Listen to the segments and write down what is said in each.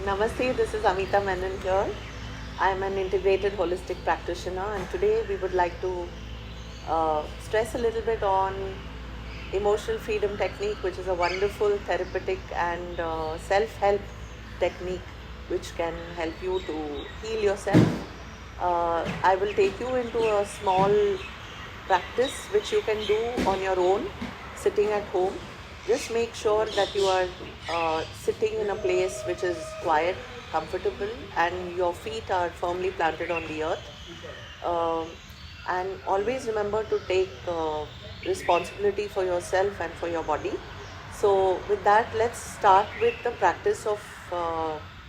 Namaste, this is Amita Menon here. I am an integrated holistic practitioner, and today we would like to stress a little bit on emotional freedom technique, which is a wonderful therapeutic and self-help technique which can help you to heal yourself. I will take you into a small practice which you can do on your own, sitting at home. Just make sure that you are sitting in a place which is quiet, comfortable, and your feet are firmly planted on the earth. Um, and always remember to take responsibility for yourself and for your body. So, with that, let's start with the practice of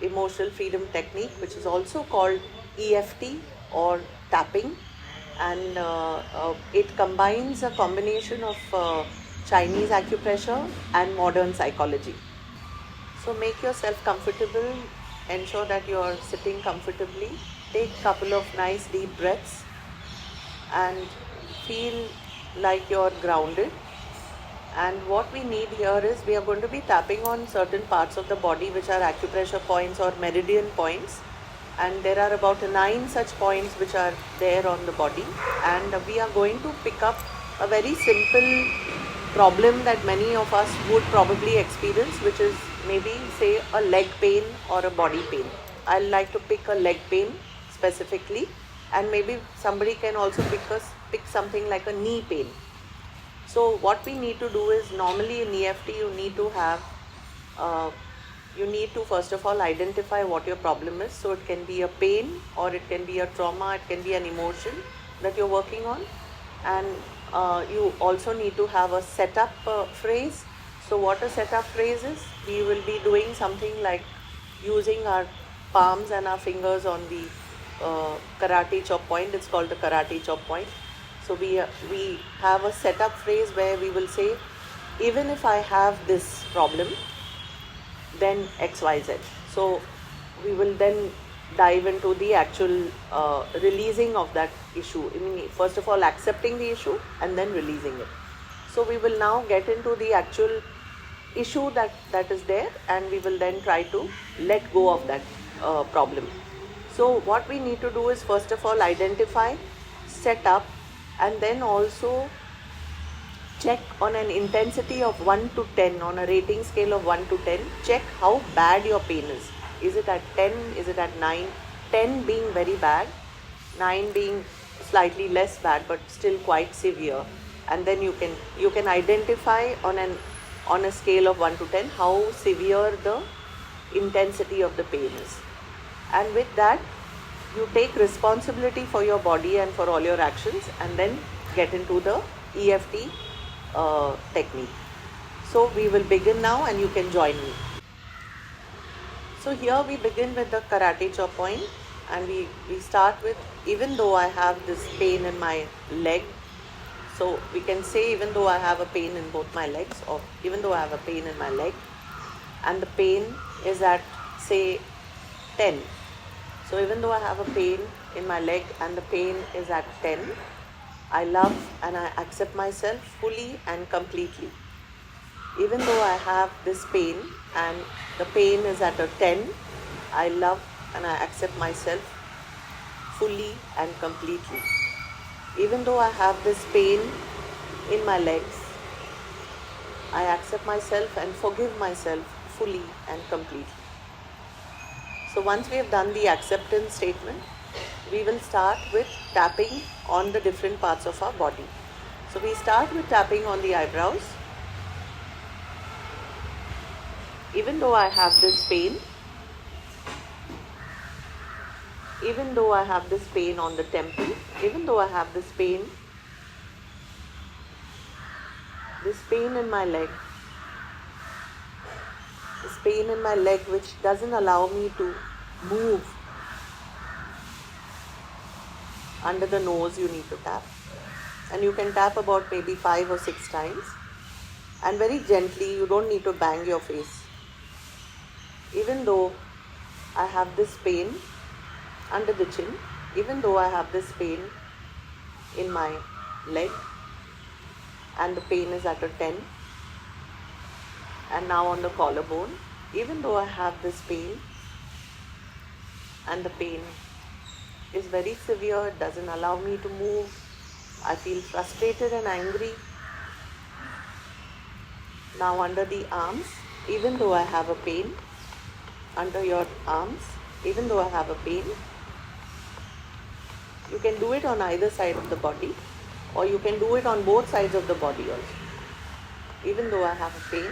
emotional freedom technique, which is also called EFT or tapping, and it combines a combination of Chinese acupressure and modern psychology. So make yourself comfortable, ensure that you are sitting comfortably, take a couple of nice deep breaths and feel like you're grounded. And what we need here is we are going to be tapping on certain parts of the body which are acupressure points or meridian points, and there are about 9 such points which are there on the body, and we are going to pick up a very simple problem that many of us would probably experience, which is maybe say a leg pain or a body pain. I like to pick a leg pain specifically, and maybe somebody can also pick something like a knee pain. So what we need to do is, normally in EFT you need to have you need to first of all identify what your problem is. So it can be a pain, or it can be a trauma, it can be an emotion that you're working on, and you also need to have a setup phrase. So what a setup phrase is, we will be doing something like using our palms and our fingers on the karate chop point. It's called the karate chop point. So we have a setup phrase where we will say, even if I have this problem, then XYZ. So we will then dive into the actual releasing of that issue. I mean, first of all, accepting the issue and then releasing it. So we will now get into the actual issue that is there, and we will then try to let go of that problem. So what we need to do is, first of all, identify, set up, and then also check on an intensity of 1 to 10, on a rating scale of 1 to 10, check how bad your pain is. Is it at 10? Is it at 9? 10 being very bad, 9 being slightly less bad but still quite severe. And then you can identify on a scale of 1 to 10 how severe the intensity of the pain is. And with that, you take responsibility for your body and for all your actions, and then get into the EFT technique. So we will begin now, and you can join me. So here we begin with the karate chop point, and we start with, even though I have this pain in my leg. So we can say, even though I have a pain in both my legs, or even though I have a pain in my leg, and the pain is at, say, 10. So even though I have a pain in my leg and the pain is at 10, I love and I accept myself fully and completely. Even though I have this pain and the pain is at a 10, I love and I accept myself fully and completely. Even though I have this pain in my legs, I accept myself and forgive myself fully and completely. So once we have done the acceptance statement, we will start with tapping on the different parts of our body. So we start with tapping on the eyebrows. Even though I have this pain, even though I have this pain on the temple, even though I have this pain in my leg, this pain in my leg which doesn't allow me to move. Under the nose you need to tap, and you can tap about maybe 5 or 6 times, and very gently. You don't need to bang your face. Even though I have this pain under the chin, even though I have this pain in my leg and the pain is at a 10, and now on the collarbone, even though I have this pain and the pain is very severe. It doesn't allow me to move. I feel frustrated and angry. Now under the arms, even though I have a pain, under your arms, even though I have a pain, you can do it on either side of the body, or you can do it on both sides of the body also. Even though I have a pain,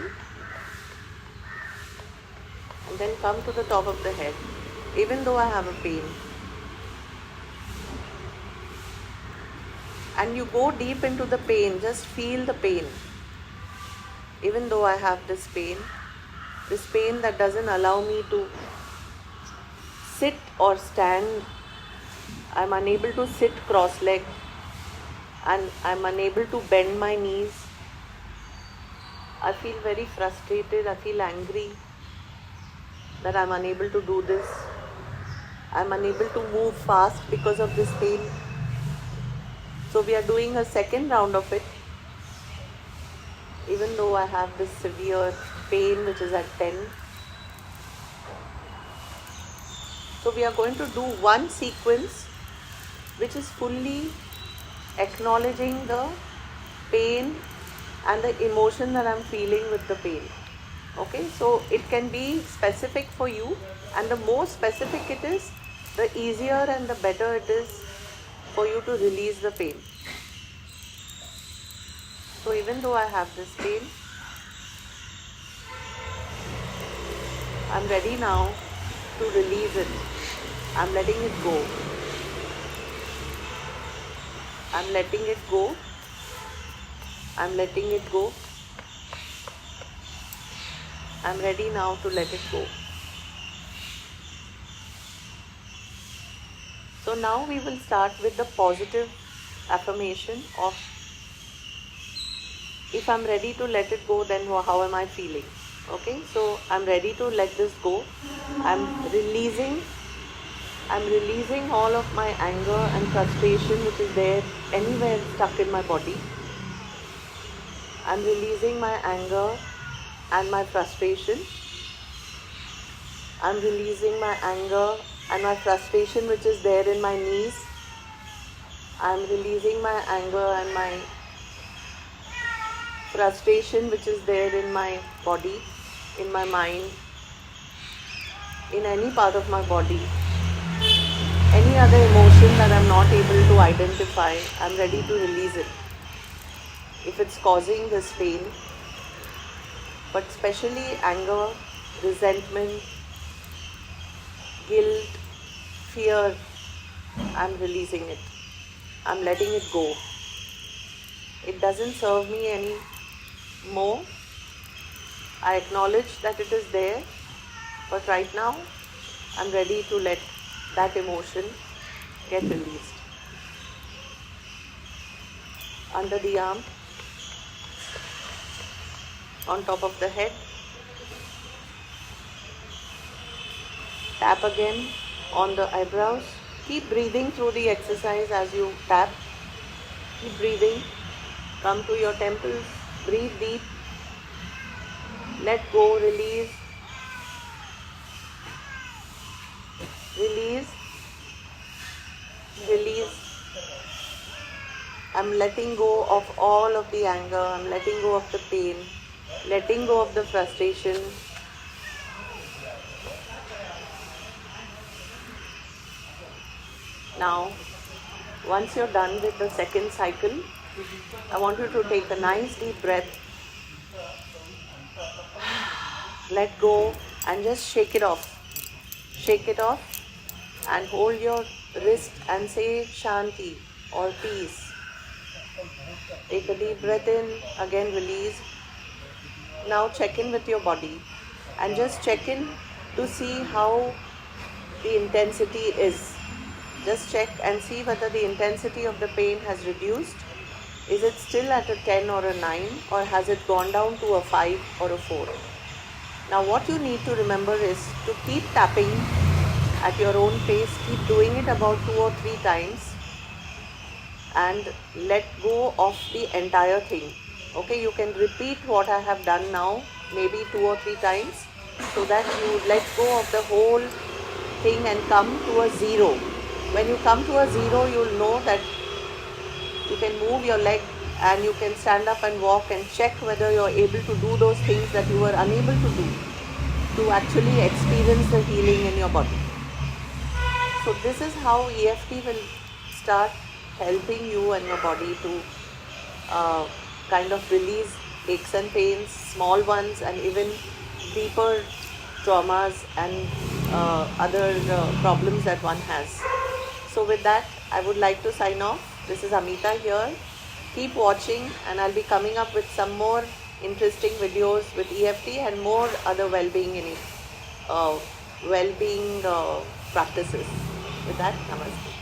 and then come to the top of the head, even though I have a pain, and you go deep into the pain, just feel the pain. Even though I have this pain that doesn't allow me to sit or stand, I'm unable to sit cross-legged, and I'm unable to bend my knees. I feel very frustrated, I feel angry that I'm unable to do this. I'm unable to move fast because of this pain. So we are doing a second round of it. Even though I have this severe pain which is at 10. So we are going to do one sequence which is fully acknowledging the pain and the emotion that I'm feeling with the pain. Okay, so it can be specific for you, and the more specific it is, the easier and the better it is for you to release the pain. So even though I have this pain, I'm ready now to release it. I'm letting it go. I'm letting it go. I'm letting it go. I'm ready now to let it go. So now we will start with the positive affirmation of, if I'm ready to let it go, then how am I feeling? Okay, so I'm ready to let this go. I'm releasing all of my anger and frustration which is there anywhere stuck in my body. I'm releasing my anger and my frustration. I'm releasing my anger and my frustration which is there in my knees. I'm releasing my anger and my frustration which is there in my body, in my mind, in any part of my body. Any other emotion that I'm not able to identify, I'm ready to release it. If it's causing this pain, but especially anger, resentment, guilt, fear, I'm releasing it. I'm letting it go. It doesn't serve me any more. I acknowledge that it is there, but right now I'm ready to let that emotion get released. Under the arm, on top of the head, tap again on the eyebrows. Keep breathing through the exercise as you tap. Keep breathing. Come to your temples. Breathe deep. Let go. Release. Release. Release. I'm letting go of all of the anger. I'm letting go of the pain. Letting go of the frustration. Now, once you're done with the second cycle, I want you to take a nice deep breath. Let go and just shake it off. Shake it off and hold your wrist and say Shanti or peace. Take a deep breath in, again release. Now check in with your body and just check in to see how the intensity is. Just check and see whether the intensity of the pain has reduced. Is it still at a 10 or a 9, or has it gone down to a 5 or a 4? Now what you need to remember is to keep tapping at your own pace. Keep doing it about 2 or 3 times and let go of the entire thing. Okay, you can repeat what I have done now, maybe 2 or 3 times, so that you let go of the whole thing and come to a zero. When you come to a zero, you'll know that you can move your leg and you can stand up and walk and check whether you're able to do those things that you were unable to do to actually experience the healing in your body. So this is how EFT will start helping you and your body to kind of release aches and pains, small ones and even deeper traumas and other problems that one has. So with that, I would like to sign off. This is Amita here. Keep watching and I'll be coming up with some more interesting videos with EFT and more other well-being practices. With that, namaste.